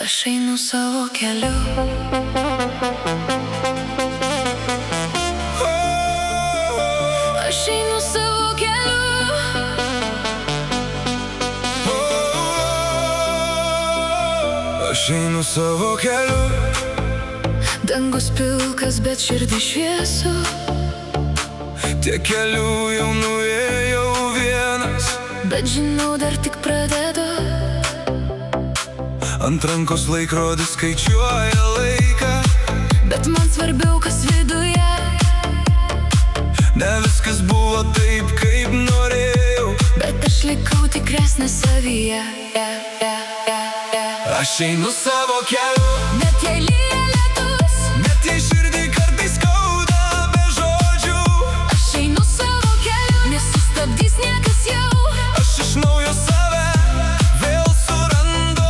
Aš einu savo keliu. Aš einu savo keliu. Aš einu savo keliu. Dangus pilkas, bet širdį šviesu. Tiek kelių jau nuėjau vienas, Bet žinau, dar tik pradedu. ant rankos laikrodis skaičiuoja laiką. Bet man svarbiau, kas viduje. Ne viskas buvo taip, kaip norėjau. Bet aš likau tikresnė savyje. Aš einu savo keliu. Net jei lyja lietus, Net jei širdį kartais skauda be žodžių. aš einu savo keliu. Nesustabdys niekas jau. Aš iš naujo save vėl surandu.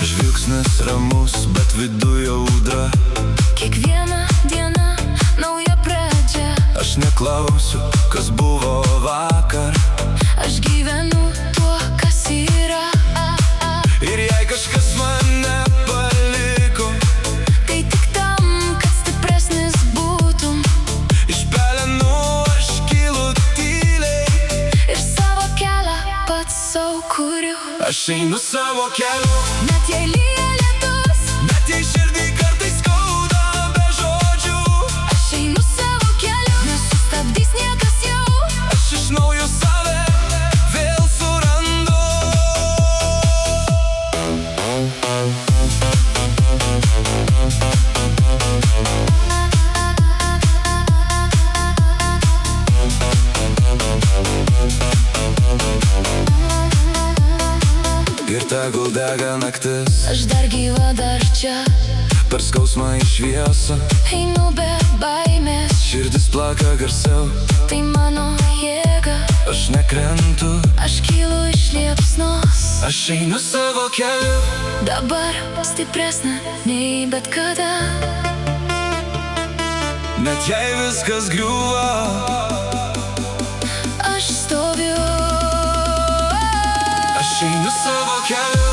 Žvilgsnis ramus, bet viduje audra. Kiekviena diena nauja pradžia. Aš neklausiu, kas buvo vakar. Aš gyvenu tuo, kas yra. Ir jei kažkas mane paliko, Tai tik tam, kad stipresnis būtum. iš pelenų aš kylu tyliai. Ir savo kelią pats sau kuriu. Aš einu savo keliu. Net jei lyja lietus, Net jei širdį kartais skauda be žodžių. aš einu savo keliu. Nesustabdys niekas jau. Aš iš naujo save vėl surandu. Ir tegul dega naktis, Aš dar gyva, dar čia. per skausmą į šviesą. Einu be baimės. Širdis plaka garsiau, Tai mano jėga. aš nekrentu. Aš kylu iš liepsnos. Aš einu savo keliu. Dabar stipresnė nei bet kada. Net jei viskas griūva, Aš stoviu. aš einu savo keliu.